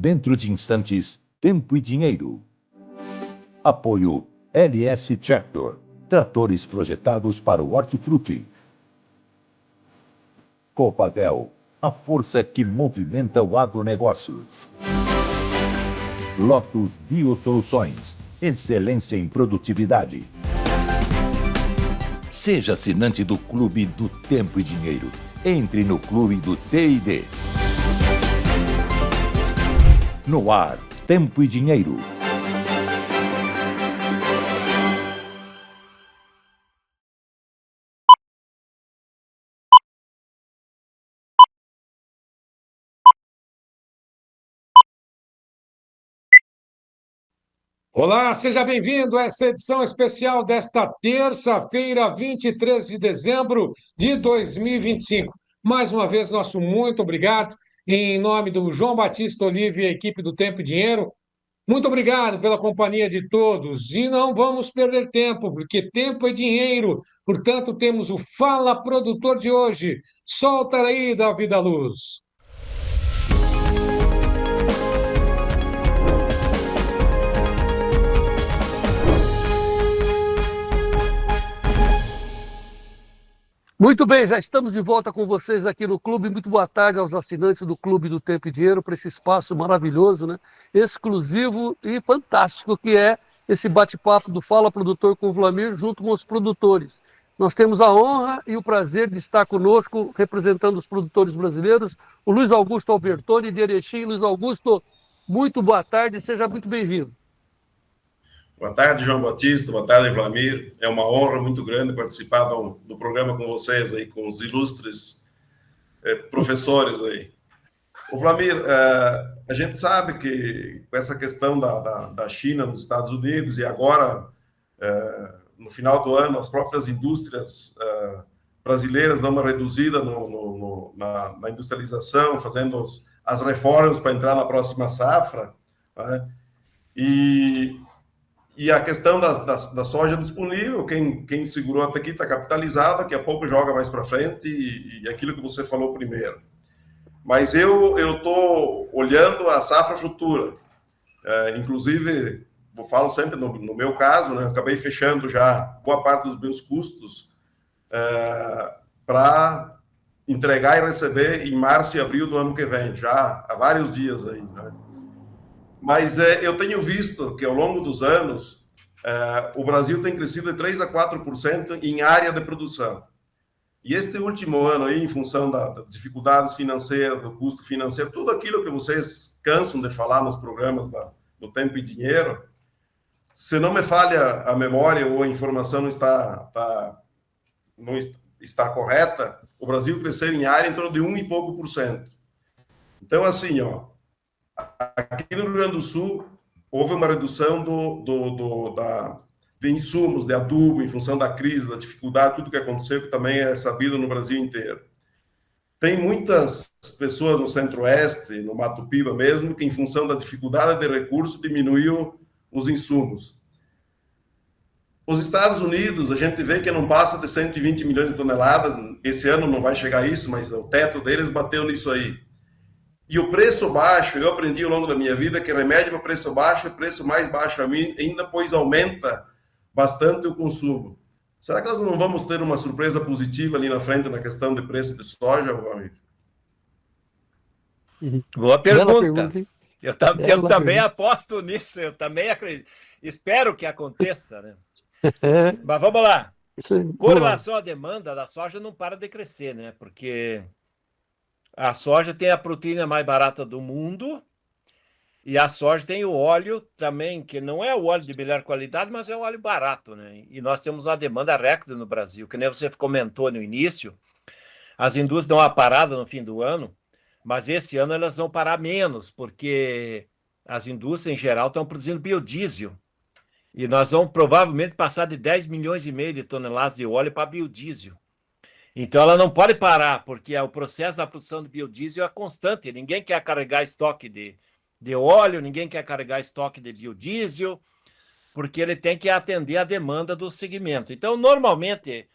Dentro de instantes, Tempo e Dinheiro. Apoio LS Tractor, tratores projetados para o hortifruti. Copagel, a força que movimenta o agronegócio. Lotus Biosoluções, excelência em produtividade. Seja assinante do Clube do Tempo e Dinheiro. Entre no Clube do T&D. No ar, Tempo e Dinheiro. Olá, seja bem-vindo a essa edição especial desta terça-feira, 23 de dezembro de 2025. Mais uma vez, nosso muito obrigado. Em nome do João Batista Olive e a equipe do Tempo e Dinheiro, muito obrigado pela companhia de todos. E não vamos perder tempo, porque tempo é dinheiro. Portanto, temos o Fala Produtor de hoje. Solta aí, Davi da Luz. Muito bem, já estamos de volta com vocês aqui no Clube. Muito boa tarde aos assinantes do Clube do Tempo e Dinheiro para esse espaço maravilhoso, né? Exclusivo e fantástico que é esse bate-papo do Fala Produtor com o Vlamir junto com os produtores. Nós temos a honra e o prazer de estar conosco representando os produtores brasileiros, o Luiz Augusto Albertoni de Erechim. Luiz Augusto, muito boa tarde e seja muito bem-vindo. Boa tarde, João Batista. Boa tarde, Vlamir. É uma honra muito grande participar do programa com vocês aí, com os ilustres professores aí. O Vlamir, a gente sabe que com essa questão da China nos Estados Unidos e agora, no final do ano, as próprias indústrias brasileiras dão uma reduzida na industrialização, fazendo as reformas para entrar na próxima safra, né? E a questão da soja disponível, quem segurou até aqui está capitalizado, daqui a pouco joga mais para frente, e aquilo que você falou primeiro. Mas eu estou olhando a safra futura. Inclusive, eu falo sempre no meu caso, né, eu acabei fechando já boa parte dos meus custos para entregar e receber em março e abril do ano que vem, já há vários dias aí, né? Mas eu tenho visto que, ao longo dos anos, o Brasil tem crescido de 3% a 4% em área de produção. E este último ano, aí, em função das dificuldades financeiras, do custo financeiro, tudo aquilo que vocês cansam de falar nos programas do Tempo e Dinheiro, se não me falha a memória ou a informação não está correta, o Brasil cresceu em área em torno de 1 e pouco por cento. Então, assim, aqui no Rio Grande do Sul, houve uma redução de insumos, de adubo, em função da crise, da dificuldade, tudo que aconteceu, que também é sabido no Brasil inteiro. Tem muitas pessoas no Centro-Oeste, no Mato Piba mesmo, que, em função da dificuldade de recurso, diminuiu os insumos. Os Estados Unidos, a gente vê que não passa de 120 milhões de toneladas, esse ano não vai chegar a isso, mas o teto deles bateu nisso aí. E o preço baixo, eu aprendi ao longo da minha vida que remédio para preço baixo é preço mais baixo ainda, pois aumenta bastante o consumo. Será que nós não vamos ter uma surpresa positiva ali na frente na questão de preço de soja, amigo? Boa pergunta. Eu também aposto nisso, eu também acredito. Espero que aconteça, né? Mas vamos lá. Com relação à demanda da soja, não para de crescer, né? Porque a soja tem a proteína mais barata do mundo e a soja tem o óleo também, que não é o óleo de melhor qualidade, mas é o óleo barato, né? E nós temos uma demanda recorde no Brasil, que nem você comentou no início. As indústrias dão uma parada no fim do ano, mas esse ano elas vão parar menos, porque as indústrias em geral estão produzindo biodiesel. E nós vamos provavelmente passar de 10 milhões e meio de toneladas de óleo para biodiesel. Então, ela não pode parar, porque o processo da produção de biodiesel é constante. Ninguém quer carregar estoque de óleo, ninguém quer carregar estoque de biodiesel, porque ele tem que atender a demanda do segmento. Então, normalmente,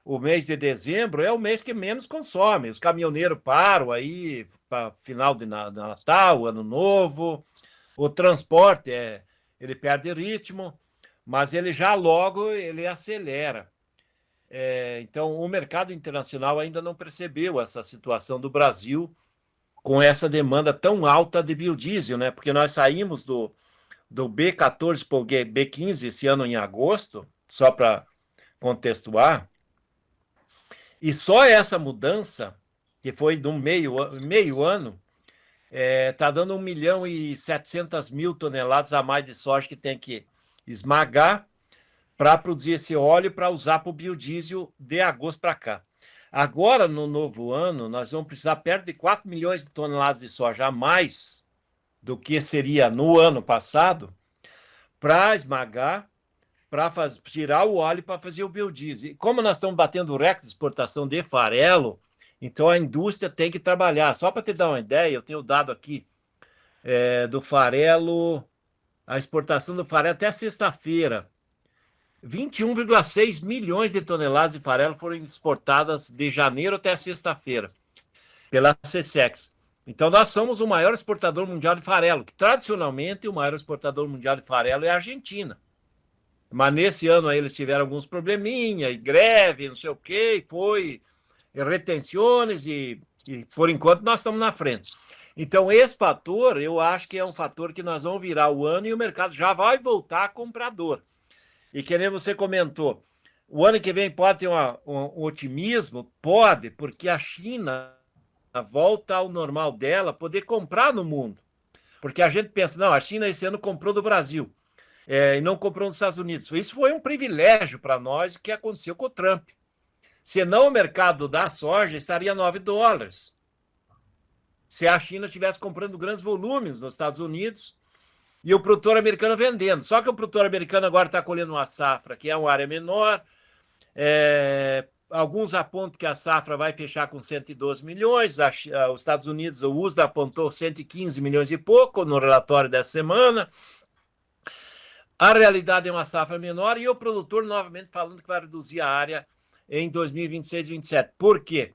o mês de dezembro é o mês que menos consome. Os caminhoneiros param aí para final de Natal, Ano Novo. O transporte ele perde ritmo, mas ele já logo ele acelera. Então, o mercado internacional ainda não percebeu essa situação do Brasil com essa demanda tão alta de biodiesel, né? Porque nós saímos do B14 para o B15 esse ano em agosto, só para contextuar, e só essa mudança, que foi de um meio ano, está dando 1.700.000 toneladas a mais de soja que tem que esmagar para produzir esse óleo para usar para o biodiesel de agosto para cá. Agora, no novo ano, nós vamos precisar perto de 4 milhões de toneladas de soja a mais do que seria no ano passado para esmagar, para tirar o óleo para fazer o biodiesel. E como nós estamos batendo o recorde de exportação de farelo, então a indústria tem que trabalhar. Só para te dar uma ideia, eu tenho dado aqui do farelo, a exportação do farelo até sexta-feira. 21,6 milhões de toneladas de farelo foram exportadas de janeiro até sexta-feira pela SECEX. Então, nós somos o maior exportador mundial de farelo, que tradicionalmente o maior exportador mundial de farelo é a Argentina. Mas nesse ano aí eles tiveram alguns probleminha, e greve, não sei o quê, foi retenções e por enquanto nós estamos na frente. Então, esse fator, eu acho que é um fator que nós vamos virar o ano e o mercado já vai voltar comprador. E que nem você comentou, o ano que vem pode ter um otimismo? Pode, porque a China volta ao normal dela, poder comprar no mundo. Porque a gente pensa, não, a China esse ano comprou do Brasil e não comprou nos Estados Unidos. Isso foi um privilégio para nós que aconteceu com o Trump. Senão o mercado da soja estaria $9. Se a China estivesse comprando grandes volumes nos Estados Unidos e o produtor americano vendendo. Só que o produtor americano agora está colhendo uma safra que é uma área menor. Alguns apontam que a safra vai fechar com 112 milhões. Os Estados Unidos, o USDA apontou 115 milhões e pouco no relatório dessa semana. A realidade é uma safra menor e o produtor novamente falando que vai reduzir a área em 2026 e 2027. Por quê?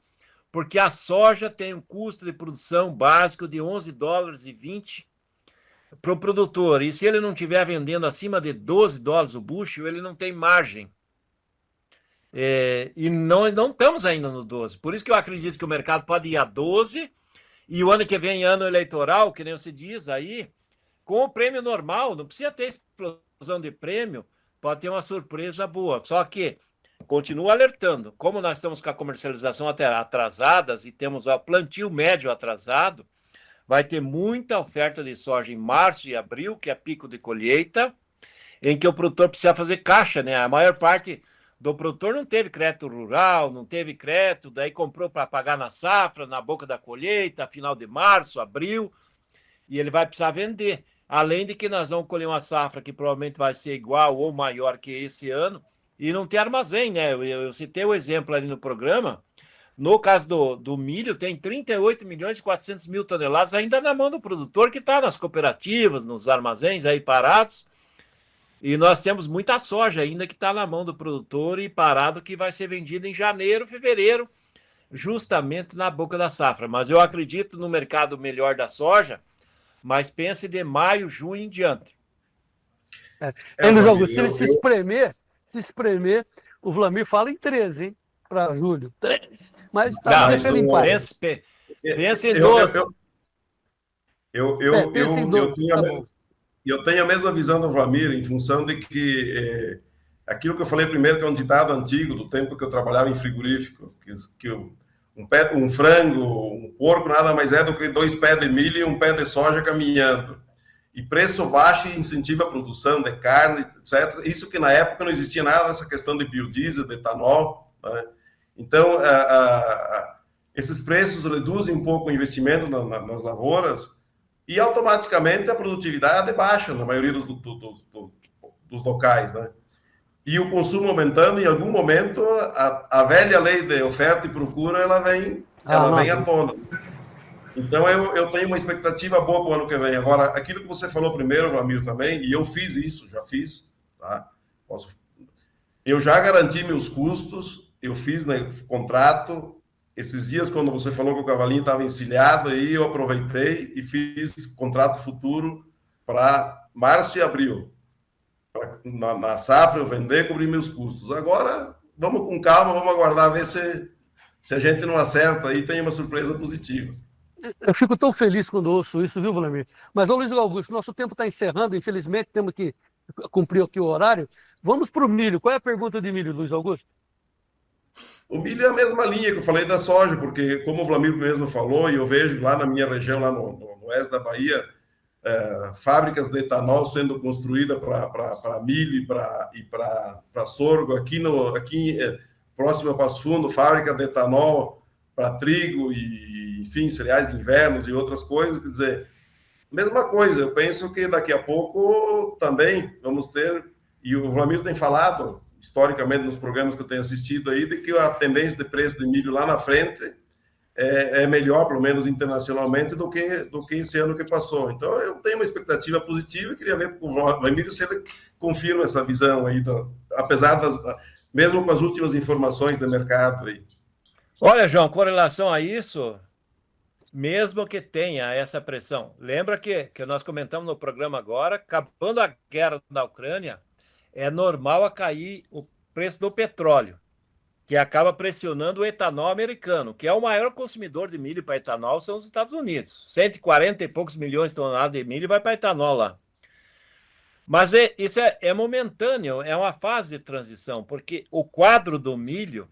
Porque a soja tem um custo de produção básico de $11,20 para o produtor. E se ele não estiver vendendo acima de $12 o bushel, ele não tem margem. E nós não estamos ainda no 12. Por isso que eu acredito que o mercado pode ir a 12 e o ano que vem, ano eleitoral, que nem você diz aí, com o prêmio normal, não precisa ter explosão de prêmio, pode ter uma surpresa boa. Só que continuo alertando, como nós estamos com a comercialização até atrasadas e temos o plantio médio atrasado, vai ter muita oferta de soja em março e abril, que é pico de colheita, em que o produtor precisa fazer caixa, né? A maior parte do produtor não teve crédito rural, não teve crédito, daí comprou para pagar na safra, na boca da colheita, final de março, abril, e ele vai precisar vender. Além de que nós vamos colher uma safra que provavelmente vai ser igual ou maior que esse ano, e não tem armazém, né? Eu citei o exemplo ali no programa. No caso do milho, tem 38.400.000 toneladas ainda na mão do produtor, que está nas cooperativas, nos armazéns aí parados. E nós temos muita soja ainda que está na mão do produtor e parado, que vai ser vendida em janeiro, fevereiro, justamente na boca da safra. Mas eu acredito no mercado melhor da soja, mas pense de maio, junho em diante. Luiz Augusto, se espremer, o Vlamir fala em 13, hein? Para julho. 13. Mas está deixando em paz. Pense em 12. Eu tenho a mesma visão do Vlamir, em função de que aquilo que eu falei primeiro, que é um ditado antigo, do tempo que eu trabalhava em frigorífico, que um frango, um porco, nada mais é do que 2 pés de milho e um pé de soja caminhando. E preço baixo incentiva a produção de carne, etc. Isso que na época não existia nada dessa questão de biodiesel, de etanol, né? Então, esses preços reduzem um pouco o investimento nas lavouras e automaticamente a produtividade baixa na maioria dos locais, né? E o consumo aumentando, em algum momento, a velha lei de oferta e procura, ela vem à tona. Então, eu tenho uma expectativa boa para o ano que vem. Agora, aquilo que você falou primeiro, Vlamir, também, e eu fiz isso, já fiz, tá? Eu já garanti meus custos eu fiz, né, contrato. Esses dias, quando você falou que o cavalinho estava encilhado, aí eu aproveitei e fiz contrato futuro para março e abril. Na safra, eu vender, cobrir meus custos. Agora, vamos com calma, vamos aguardar, ver se a gente não acerta aí, tem uma surpresa positiva. Eu fico tão feliz quando ouço isso, viu, Vladimir? Mas, ô Luiz Augusto, nosso tempo está encerrando, infelizmente temos que cumprir aqui o horário. Vamos para o milho. Qual é a pergunta de milho, Luiz Augusto? O milho é a mesma linha que eu falei da soja, porque, como o Vladimir mesmo falou, e eu vejo lá na minha região, lá no oeste da Bahia, fábricas de etanol sendo construídas para milho e para sorgo. Aqui próximo a Passo Fundo, fábrica de etanol para trigo e, enfim, cereais de invernos e outras coisas. Quer dizer, mesma coisa. Eu penso que daqui a pouco também vamos ter, e o Vladimir tem falado historicamente nos programas que eu tenho assistido aí, de que a tendência de preço de milho lá na frente é melhor, pelo menos internacionalmente, do que esse ano que passou. Então, eu tenho uma expectativa positiva e queria ver com o Vladimir se ele confirma essa visão aí, apesar mesmo com as últimas informações do mercado aí. Olha, João, com relação a isso, mesmo que tenha essa pressão, lembra que nós comentamos no programa agora, acabando a guerra da Ucrânia, é normal a cair o preço do petróleo, que acaba pressionando o etanol americano, que é o maior consumidor de milho para etanol, são os Estados Unidos. 140 e poucos milhões de toneladas de milho vai para etanol lá. Mas isso é momentâneo, é uma fase de transição, porque o quadro do milho,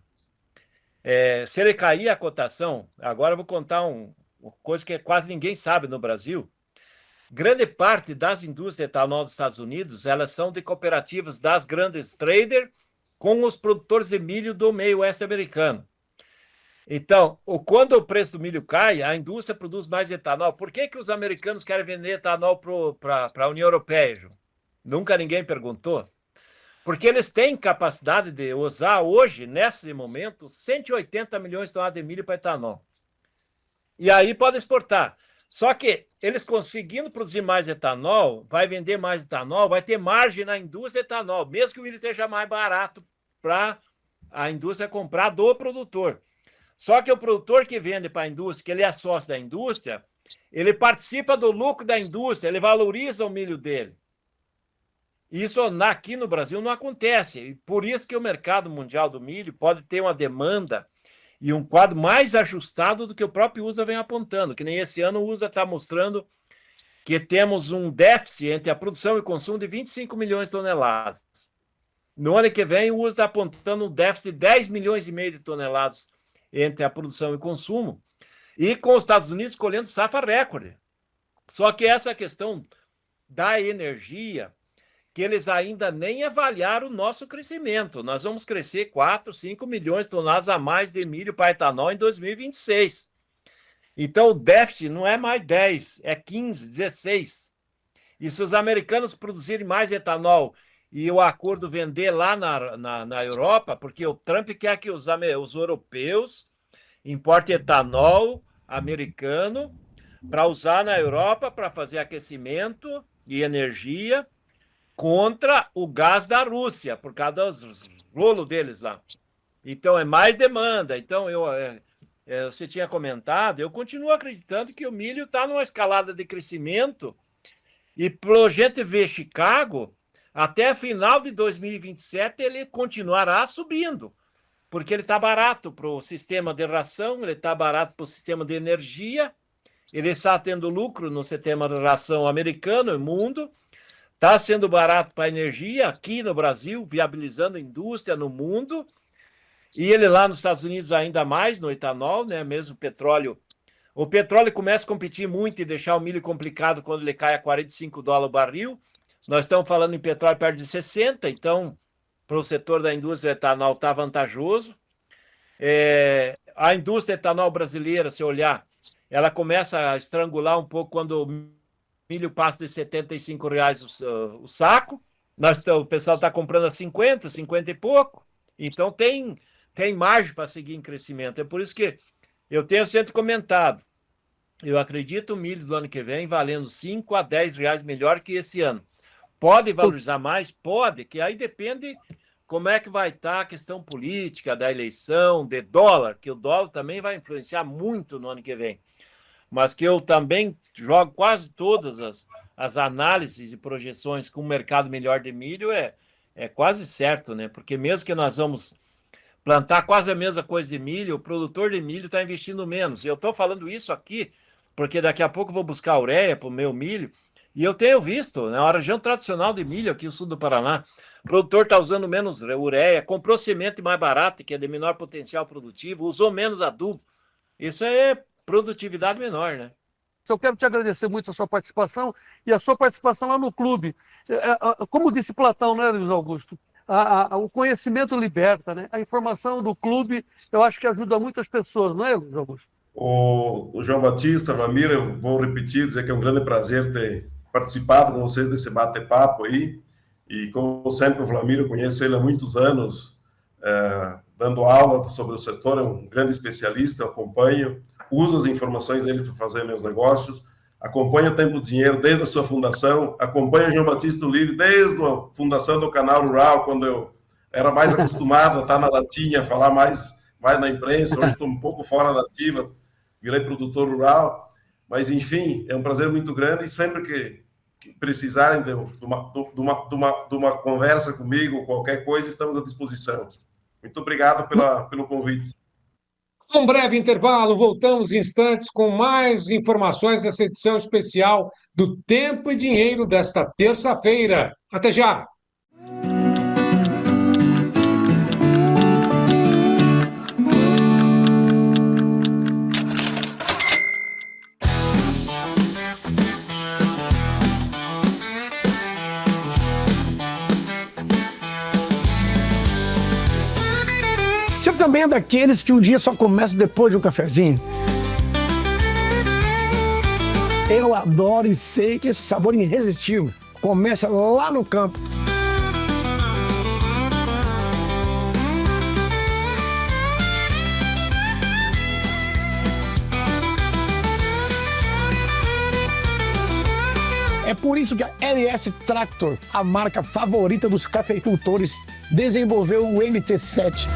se ele cair a cotação, agora eu vou contar uma coisa que quase ninguém sabe no Brasil. Grande parte das indústrias de etanol dos Estados Unidos, elas são de cooperativas das grandes traders com os produtores de milho do meio oeste americano. Então, quando o preço do milho cai, a indústria produz mais etanol. Por que os americanos querem vender etanol para a União Europeia, Ju? Nunca ninguém perguntou. Porque eles têm capacidade de usar hoje, nesse momento, 180 milhões de toneladas de milho para etanol. E aí pode exportar. Só que eles conseguindo produzir mais etanol, vai vender mais etanol, vai ter margem na indústria de etanol, mesmo que o milho seja mais barato para a indústria comprar do produtor. Só que o produtor que vende para a indústria, que ele é sócio da indústria, ele participa do lucro da indústria, ele valoriza o milho dele. Isso aqui no Brasil não acontece. E por isso que o mercado mundial do milho pode ter uma demanda e um quadro mais ajustado do que o próprio USDA vem apontando, que nem esse ano o USDA está mostrando que temos um déficit entre a produção e consumo de 25 milhões de toneladas. No ano que vem, o USDA está apontando um déficit de 10 milhões e meio de toneladas entre a produção e consumo, e com os Estados Unidos colhendo safra recorde. Só que essa questão da energia, que eles ainda nem avaliaram o nosso crescimento. Nós vamos crescer 4, 5 milhões de toneladas a mais de milho para etanol em 2026. Então, o déficit não é mais 10, é 15, 16. E se os americanos produzirem mais etanol e o acordo vender lá na Europa, porque o Trump quer que os europeus importem etanol americano para usar na Europa para fazer aquecimento e energia contra o gás da Rússia, por causa dos rolos deles lá. Então, é mais demanda. Então, você tinha comentado, eu continuo acreditando que o milho está numa escalada de crescimento e, pelo gente ver Chicago, até final de 2027 ele continuará subindo, porque ele está barato para o sistema de ração, ele está barato para o sistema de energia, ele está tendo lucro no sistema de ração americano e mundo, está sendo barato para a energia aqui no Brasil, viabilizando a indústria no mundo, e ele lá nos Estados Unidos ainda mais no etanol, né? Mesmo petróleo. O petróleo começa a competir muito e deixar o milho complicado quando ele cai a $45 o barril. Nós estamos falando em petróleo perto de 60, então para o setor da indústria etanol está vantajoso. A indústria etanol brasileira, se olhar, ela começa a estrangular um pouco quando o milho passa de R$75 o saco. O pessoal está comprando a 50, 50 e pouco. Então tem margem para seguir em crescimento. É por isso que eu tenho sempre comentado. Eu acredito o milho do ano que vem valendo 5 a 10 reais melhor que esse ano. Pode valorizar mais? Pode, que aí depende como é que vai estar a questão política da eleição, de dólar, que o dólar também vai influenciar muito no ano que vem. Mas que eu também jogo quase todas as análises e projeções com o mercado melhor de milho é quase certo, né? Porque mesmo que nós vamos plantar quase a mesma coisa de milho, o produtor de milho está investindo menos. Eu estou falando isso aqui porque daqui a pouco eu vou buscar ureia para o meu milho, e eu tenho visto, na região tradicional de milho aqui no sul do Paraná, o produtor está usando menos ureia, comprou semente mais barata, que é de menor potencial produtivo, usou menos adubo. Isso é produtividade menor, né? Eu quero te agradecer muito a sua participação e a sua participação lá no clube. Como disse Platão, né, Luiz Augusto? O conhecimento liberta, né? A informação do clube, eu acho que ajuda muitas pessoas, não é, Luiz Augusto? O João Batista, Ramiro, eu vou repetir, dizer que é um grande prazer ter participado com vocês desse bate-papo aí. E, como sempre, o Vlamir, eu conheço ele há muitos anos, dando aula sobre o setor, é um grande especialista, eu acompanho, uso as informações dele para fazer meus negócios, acompanho o Tempo Dinheiro desde a sua fundação, acompanho o João Batista Livre desde a fundação do Canal Rural, quando eu era mais acostumado a estar na latinha, falar mais na imprensa. Hoje estou um pouco fora da ativa, virei produtor rural, mas enfim, é um prazer muito grande, e sempre que precisarem de uma conversa comigo, qualquer coisa, estamos à disposição. Muito obrigado pelo convite. Um breve intervalo, voltamos em instantes com mais informações dessa edição especial do Tempo e Dinheiro desta terça-feira. Até já! Também é daqueles que um dia só começa depois de um cafezinho. Eu adoro e sei que esse sabor irresistível começa lá no campo. É por isso que a LS Tractor, a marca favorita dos cafeicultores, desenvolveu o MT-7.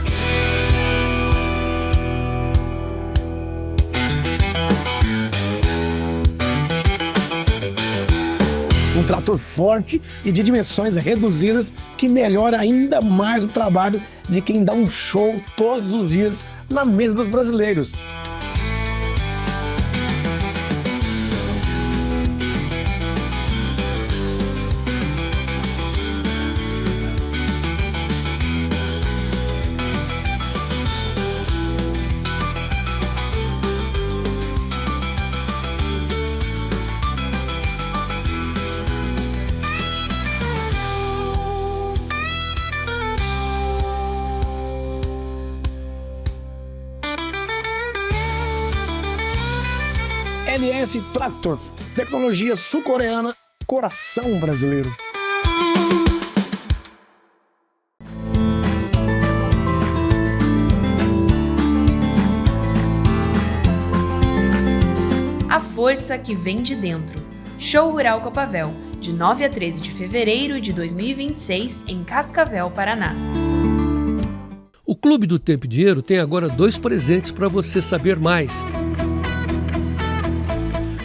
Um trator forte e de dimensões reduzidas que melhora ainda mais o trabalho de quem dá um show todos os dias na mesa dos brasileiros. LS Tractor, tecnologia sul-coreana, coração brasileiro. A força que vem de dentro. Show Rural Copavel, de 9 a 13 de fevereiro de 2026, em Cascavel, Paraná. O Clube do Tempo e Dinheiro tem agora 2 presentes para você saber mais.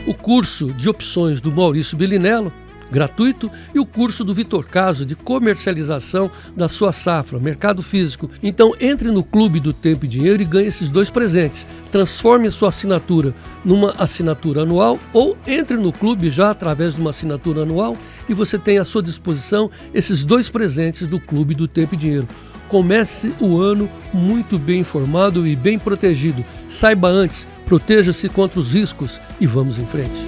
O curso de opções do Maurício Bellinello, gratuito, e o curso do Vitor Caso de comercialização da sua safra, mercado físico. Então entre no Clube do Tempo e Dinheiro e ganhe esses 2 presentes. Transforme a sua assinatura numa assinatura anual, ou entre no clube já através de uma assinatura anual e você tem à sua disposição esses 2 presentes do Clube do Tempo e Dinheiro. Comece o ano muito bem informado e bem protegido. Saiba antes, proteja-se contra os riscos e vamos em frente.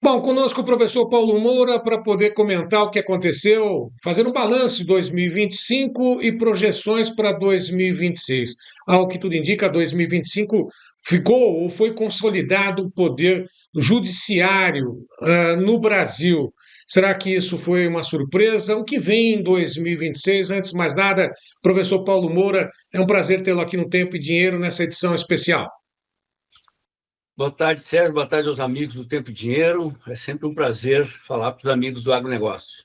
Bom, conosco o professor Paulo Moura para poder comentar o que aconteceu, fazer um balanço de 2025 e projeções para 2026. Ao que tudo indica, 2025 ficou ou foi consolidado o poder judiciário no Brasil. Será que isso foi uma surpresa? O que vem em 2026? Antes de mais nada, professor Paulo Moura, é um prazer tê-lo aqui no Tempo e Dinheiro nessa edição especial. Boa tarde, Sérgio. Boa tarde aos amigos do Tempo e Dinheiro. É sempre um prazer falar para os amigos do agronegócio.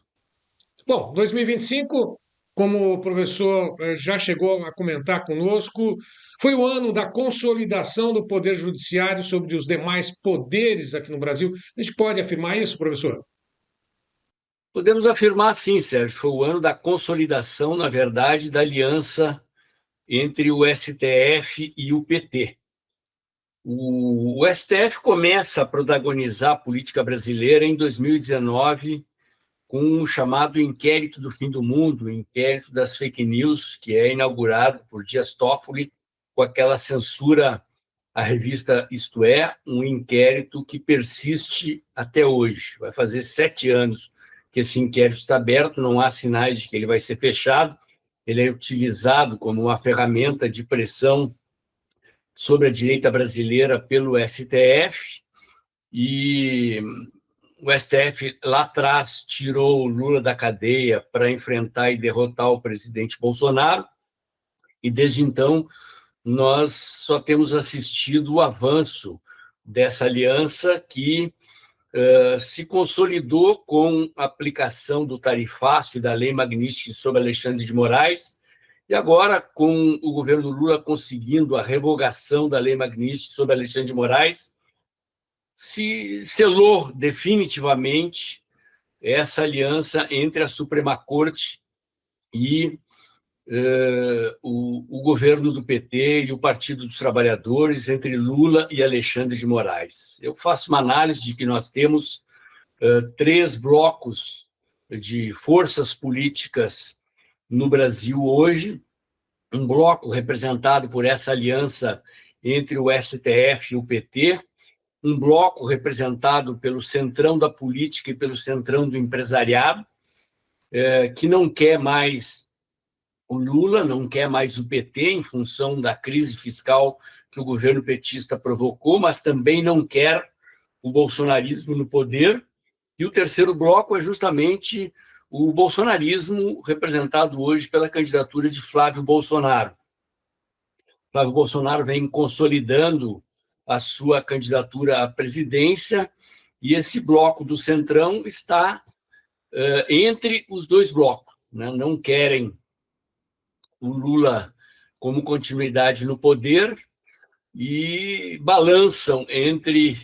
Bom, 2025, como o professor já chegou a comentar conosco, foi o ano da consolidação do Poder Judiciário sobre os demais poderes aqui no Brasil. A gente pode afirmar isso, professor? Podemos afirmar sim, Sérgio. Foi o ano da consolidação, na verdade, da aliança entre o STF e o PT. O STF começa a protagonizar a política brasileira em 2019 com o chamado Inquérito do Fim do Mundo, o Inquérito das Fake News, que é inaugurado por Dias Toffoli com aquela censura à revista Isto É, um inquérito que persiste até hoje. Vai fazer 7 anos que esse inquérito está aberto, não há sinais de que ele vai ser fechado. Ele é utilizado como uma ferramenta de pressão sobre a direita brasileira pelo STF, e o STF lá atrás tirou o Lula da cadeia para enfrentar e derrotar o presidente Bolsonaro, e desde então nós só temos assistido o avanço dessa aliança que se consolidou com a aplicação do tarifaço e da Lei Magnitsky sobre Alexandre de Moraes, e agora, com o governo Lula conseguindo a revogação da Lei Magnitsky sobre Alexandre de Moraes, se selou definitivamente essa aliança entre a Suprema Corte e o governo do PT e o Partido dos Trabalhadores, entre Lula e Alexandre de Moraes. Eu faço uma análise de que nós temos 3 blocos de forças políticas no Brasil hoje, um bloco representado por essa aliança entre o STF e o PT, um bloco representado pelo centrão da política e pelo centrão do empresariado, que não quer mais o Lula, não quer mais o PT em função da crise fiscal que o governo petista provocou, mas também não quer o bolsonarismo no poder. E o terceiro bloco é justamente o bolsonarismo, representado hoje pela candidatura de Flávio Bolsonaro. Flávio Bolsonaro vem consolidando a sua candidatura à presidência, e esse bloco do Centrão está entre os 2 blocos, né? Não querem o Lula como continuidade no poder e balançam entre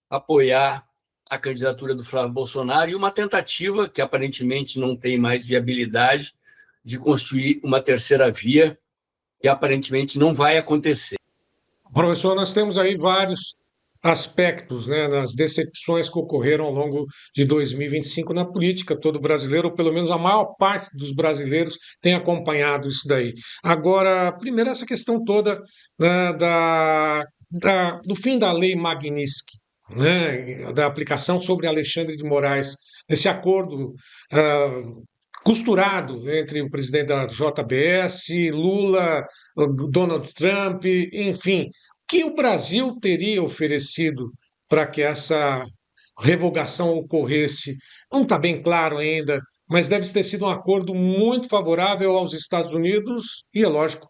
apoiar a candidatura do Flávio Bolsonaro e uma tentativa, que aparentemente não tem mais viabilidade, de construir uma terceira via, que aparentemente não vai acontecer. Professor, nós temos aí vários aspectos, né, nas decepções que ocorreram ao longo de 2025 na política. Todo brasileiro, ou pelo menos a maior parte dos brasileiros, tem acompanhado isso daí. Agora, primeiro, essa questão toda, né, do fim da Lei Magnitsky, né, da aplicação sobre Alexandre de Moraes, esse acordo costurado entre o presidente da JBS, Lula, Donald Trump, enfim, que o Brasil teria oferecido para que essa revogação ocorresse. Não está bem claro ainda, mas deve ter sido um acordo muito favorável aos Estados Unidos e, é lógico,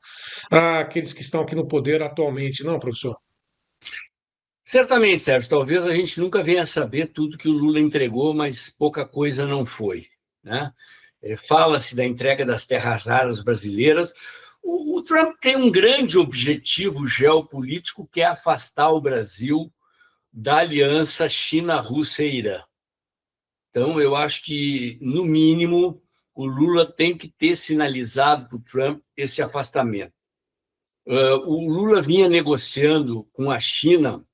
àqueles que estão aqui no poder atualmente, não, professor? Certamente, Sérgio. Talvez a gente nunca venha a saber tudo que o Lula entregou, mas pouca coisa não foi, né? Fala-se da entrega das terras raras brasileiras. O Trump tem um grande objetivo geopolítico, que é afastar o Brasil da aliança China-Rússia-Irã. Então, eu acho que, no mínimo, o Lula tem que ter sinalizado para o Trump esse afastamento. O Lula vinha negociando com a China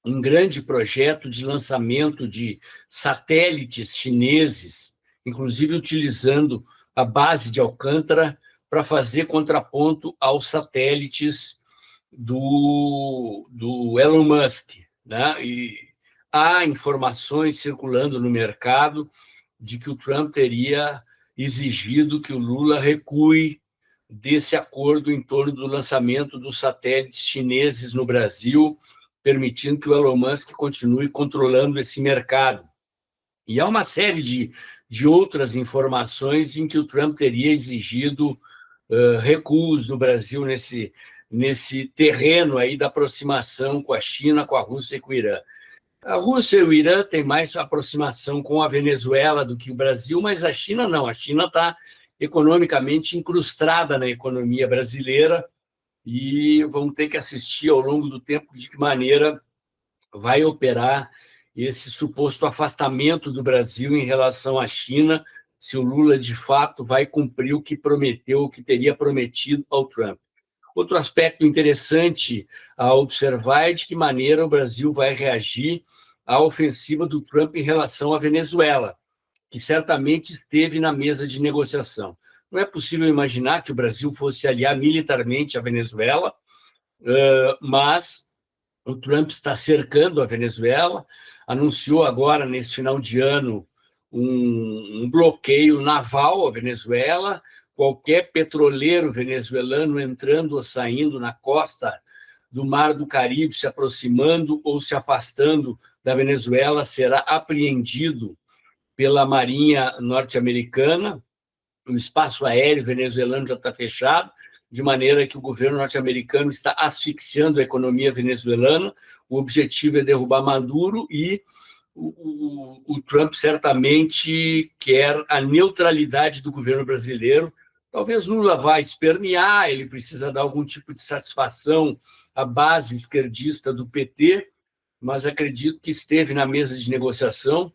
um grande projeto de lançamento de satélites chineses, inclusive utilizando a base de Alcântara para fazer contraponto aos satélites do Elon Musk, né? E há informações circulando no mercado de que o Trump teria exigido que o Lula recue desse acordo em torno do lançamento dos satélites chineses no Brasil, permitindo que o Elon Musk continue controlando esse mercado. E há uma série de outras informações em que o Trump teria exigido recuos do Brasil nesse terreno aí da aproximação com a China, com a Rússia e com o Irã. A Rússia e o Irã têm mais aproximação com a Venezuela do que o Brasil, mas a China não. A China está economicamente incrustada na economia brasileira e vamos ter que assistir ao longo do tempo de que maneira vai operar esse suposto afastamento do Brasil em relação à China, se o Lula, de fato, vai cumprir o que prometeu, o que teria prometido ao Trump. Outro aspecto interessante a observar é de que maneira o Brasil vai reagir à ofensiva do Trump em relação à Venezuela, que certamente esteve na mesa de negociação. Não é possível imaginar que o Brasil fosse aliar militarmente a Venezuela, mas o Trump está cercando a Venezuela, anunciou agora, nesse final de ano, um bloqueio naval à Venezuela. Qualquer petroleiro venezuelano entrando ou saindo na costa do Mar do Caribe, se aproximando ou se afastando da Venezuela, será apreendido pela Marinha norte-americana. O espaço aéreo venezuelano já está fechado, de maneira que o governo norte-americano está asfixiando a economia venezuelana. O objetivo é derrubar Maduro e o Trump certamente quer a neutralidade do governo brasileiro. Talvez Lula vá espernear, ele precisa dar algum tipo de satisfação à base esquerdista do PT, mas acredito que esteve na mesa de negociação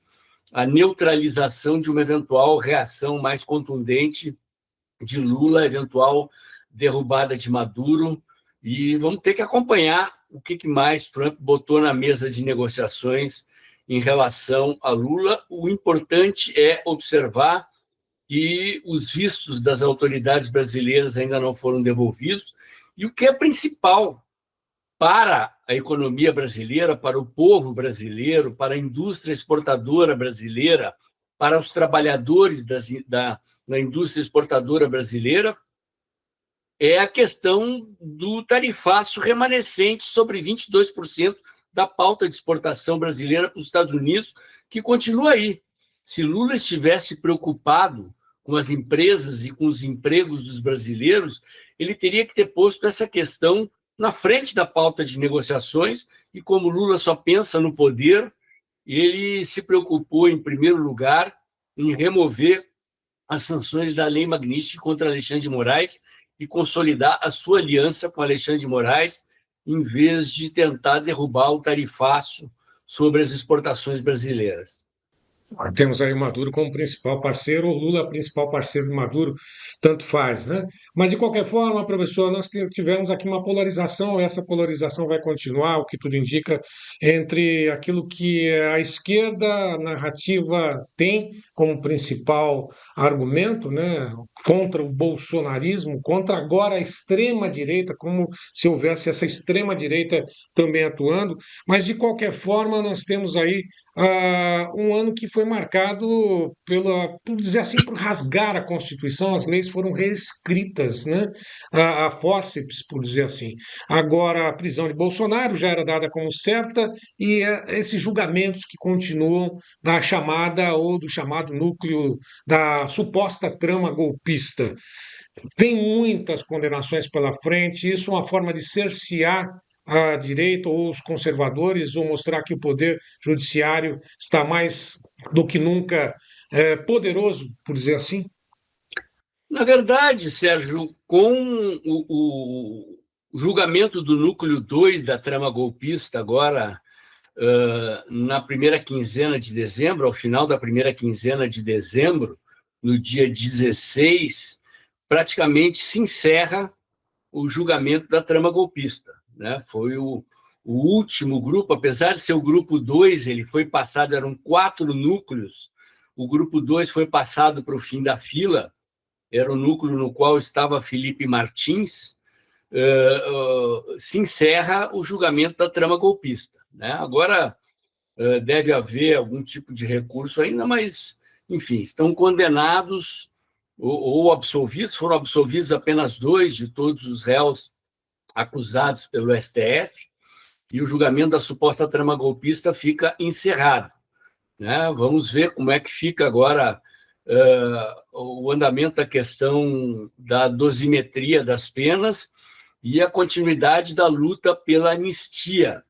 a neutralização de uma eventual reação mais contundente de Lula, eventual derrubada de Maduro, e vamos ter que acompanhar o que mais Trump botou na mesa de negociações em relação a Lula. O importante é observar que os vistos das autoridades brasileiras ainda não foram devolvidos, e o que é principal para a economia brasileira, para o povo brasileiro, para a indústria exportadora brasileira, para os trabalhadores da indústria exportadora brasileira, é a questão do tarifaço remanescente sobre 22% da pauta de exportação brasileira para os Estados Unidos, que continua aí. Se Lula estivesse preocupado com as empresas e com os empregos dos brasileiros, ele teria que ter posto essa questão na frente da pauta de negociações, e como Lula só pensa no poder, ele se preocupou, em primeiro lugar, em remover as sanções da Lei Magnitsky contra Alexandre de Moraes e consolidar a sua aliança com Alexandre de Moraes, em vez de tentar derrubar o tarifaço sobre as exportações brasileiras. Temos aí o Maduro como principal parceiro, o Lula principal parceiro de Maduro, tanto faz, né? Mas, de qualquer forma, professor, nós tivemos aqui uma polarização, essa polarização vai continuar, o que tudo indica, entre aquilo que a esquerda narrativa tem como principal argumento, né, contra o bolsonarismo, contra agora a extrema-direita, como se houvesse essa extrema-direita também atuando, mas, de qualquer forma, nós temos aí um ano que foi marcado por dizer assim, por rasgar a Constituição. As leis foram reescritas, né, a fórceps, por dizer assim. Agora, a prisão de Bolsonaro já era dada como certa, e esses julgamentos que continuam da chamada ou do chamado núcleo da suposta trama golpista. Vem muitas condenações pela frente, isso é uma forma de cercear a direita ou os conservadores, ou mostrar que o poder judiciário está mais do que nunca poderoso, por dizer assim? Na verdade, Sérgio, com o julgamento do núcleo 2 da trama golpista, agora na primeira quinzena de dezembro, ao final da primeira quinzena de dezembro, no dia 16, praticamente se encerra o julgamento da trama golpista, né? Foi o último grupo, apesar de ser o grupo 2, ele foi passado, eram 4 núcleos, o grupo 2 foi passado para o fim da fila, era o núcleo no qual estava Felipe Martins. Se encerra o julgamento da trama golpista, né? Agora, deve haver algum tipo de recurso ainda, mas, enfim, estão condenados ou absolvidos, foram absolvidos apenas 2 de todos os réus acusados pelo STF, e o julgamento da suposta trama golpista fica encerrado, né? Vamos ver como é que fica agora o andamento da questão da dosimetria das penas e a continuidade da luta pela anistia.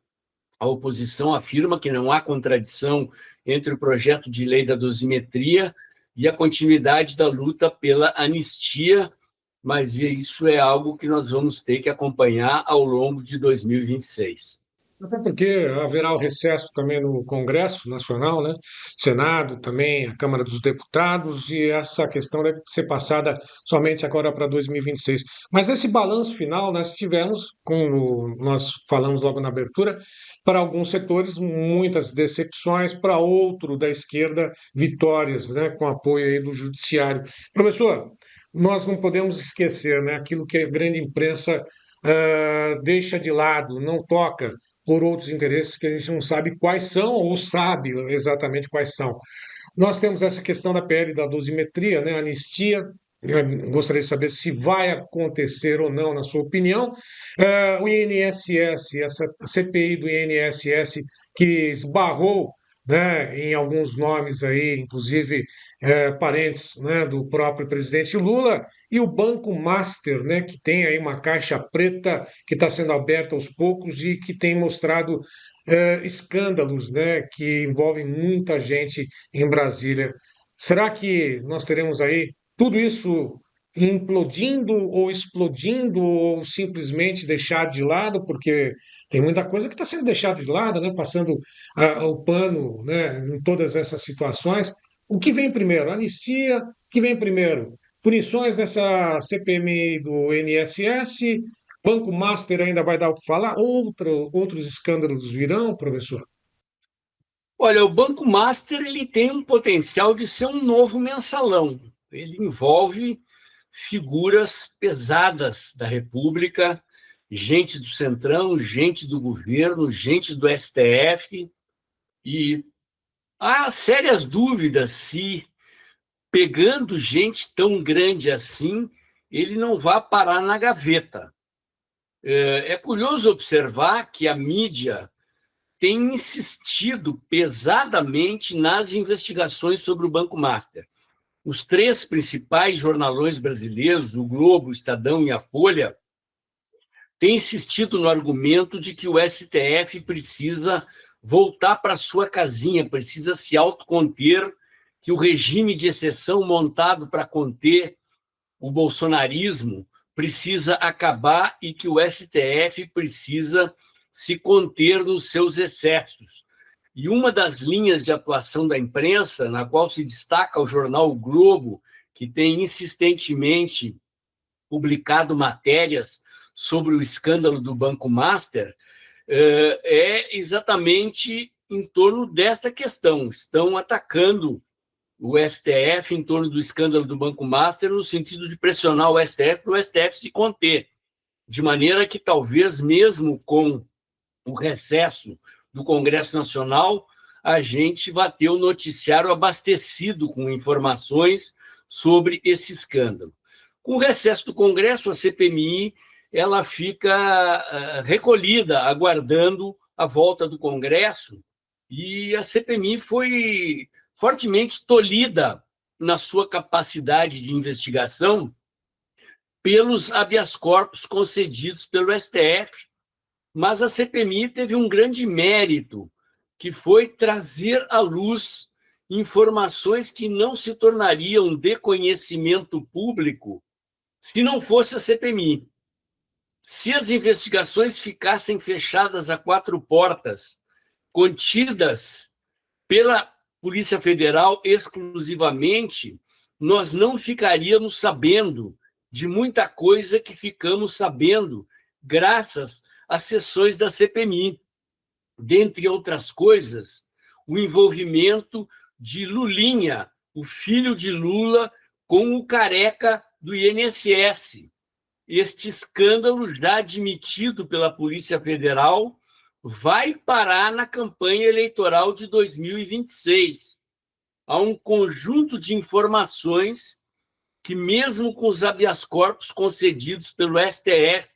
A oposição afirma que não há contradição entre o projeto de lei da dosimetria e a continuidade da luta pela anistia, mas isso é algo que nós vamos ter que acompanhar ao longo de 2026. Até porque haverá o recesso também no Congresso Nacional, né? Senado, também a Câmara dos Deputados, e essa questão deve ser passada somente agora para 2026. Mas nesse balanço final, nós tivemos, como nós falamos logo na abertura, para alguns setores muitas decepções, para outro da esquerda vitórias, né? Com apoio aí do Judiciário. Professor, nós não podemos esquecer, né? Aquilo que a grande imprensa deixa de lado, não toca por outros interesses que a gente não sabe quais são, ou sabe exatamente quais são. Nós temos essa questão da PL da dosimetria, né, anistia. Eu gostaria de saber se vai acontecer ou não, na sua opinião. O INSS, essa CPI do INSS que esbarrou, né, em alguns nomes aí, inclusive parentes, né, do próprio presidente Lula, e o Banco Master, né, que tem aí uma caixa preta que está sendo aberta aos poucos e que tem mostrado escândalos, né, que envolvem muita gente em Brasília. Será que nós teremos aí tudo isso implodindo ou explodindo ou simplesmente deixado de lado, porque tem muita coisa que está sendo deixada de lado, né? Passando o pano, né, em todas essas situações. O que vem primeiro? Anistia? O que vem primeiro? Punições nessa CPMI do INSS? Banco Master ainda vai dar o que falar? Outros escândalos virão, professor? Olha, o Banco Master ele tem um potencial de ser um novo mensalão. Ele envolve figuras pesadas da República, gente do Centrão, gente do governo, gente do STF, e há sérias dúvidas se, pegando gente tão grande assim, ele não vai parar na gaveta. É curioso observar que a mídia tem insistido pesadamente nas investigações sobre o Banco Master. Os 3 principais jornalões brasileiros, o Globo, o Estadão e a Folha, têm insistido no argumento de que o STF precisa voltar para sua casinha, precisa se autoconter, que o regime de exceção montado para conter o bolsonarismo precisa acabar e que o STF precisa se conter nos seus excessos. E uma das linhas de atuação da imprensa, na qual se destaca o jornal O Globo, que tem insistentemente publicado matérias sobre o escândalo do Banco Master, é exatamente em torno desta questão. Estão atacando o STF em torno do escândalo do Banco Master, no sentido de pressionar o STF para o STF se conter, de maneira que talvez mesmo com o recesso do Congresso Nacional, a gente vai ter o noticiário abastecido com informações sobre esse escândalo. Com o recesso do Congresso, a CPMI ela fica recolhida, aguardando a volta do Congresso, e a CPMI foi fortemente tolhida na sua capacidade de investigação pelos habeas corpus concedidos pelo STF. Mas a CPMI teve um grande mérito, que foi trazer à luz informações que não se tornariam de conhecimento público se não fosse a CPMI. Se as investigações ficassem fechadas a 4 portas, contidas pela Polícia Federal exclusivamente, nós não ficaríamos sabendo de muita coisa que ficamos sabendo graças às sessões da CPMI. Dentre outras coisas, o envolvimento de Lulinha, o filho de Lula, com o careca do INSS. Este escândalo já admitido pela Polícia Federal, vai parar na campanha eleitoral de 2026. Há um conjunto de informações que, mesmo com os habeas corpus concedidos pelo STF,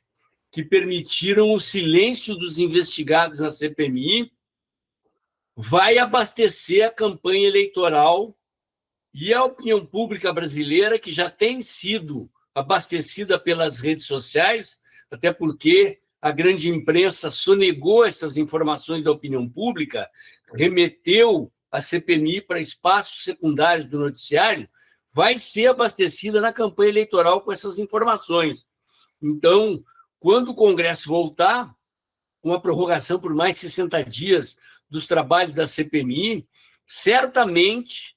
que permitiram o silêncio dos investigados na CPMI, vai abastecer a campanha eleitoral e a opinião pública brasileira, que já tem sido abastecida pelas redes sociais, até porque a grande imprensa sonegou essas informações da opinião pública, remeteu a CPMI para espaços secundários do noticiário, vai ser abastecida na campanha eleitoral com essas informações. Então, quando o Congresso voltar, com a prorrogação por mais 60 dias dos trabalhos da CPMI, certamente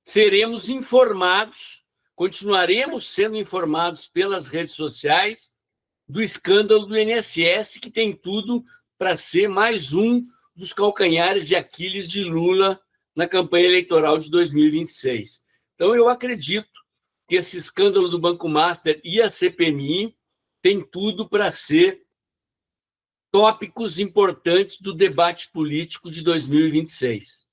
seremos informados, continuaremos sendo informados pelas redes sociais do escândalo do INSS, que tem tudo para ser mais um dos calcanhares de Aquiles de Lula na campanha eleitoral de 2026. Então, eu acredito que esse escândalo do Banco Master e a CPMI tem tudo para ser tópicos importantes do debate político de 2026.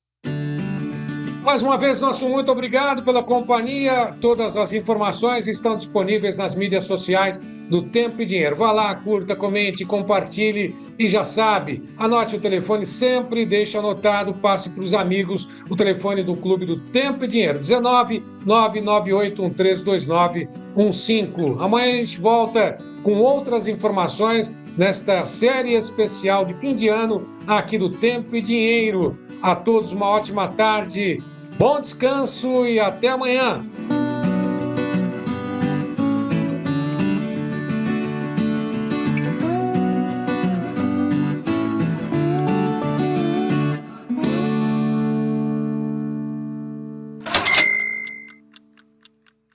Mais uma vez, nosso muito obrigado pela companhia. Todas as informações estão disponíveis nas mídias sociais do Tempo e Dinheiro. Vá lá, curta, comente, compartilhe e já sabe, anote o telefone sempre, deixe anotado, passe para os amigos o telefone do Clube do Tempo e Dinheiro, 19-998-132915. Amanhã a gente volta com outras informações nesta série especial de fim de ano aqui do Tempo e Dinheiro. A todos uma ótima tarde, bom descanso e até amanhã.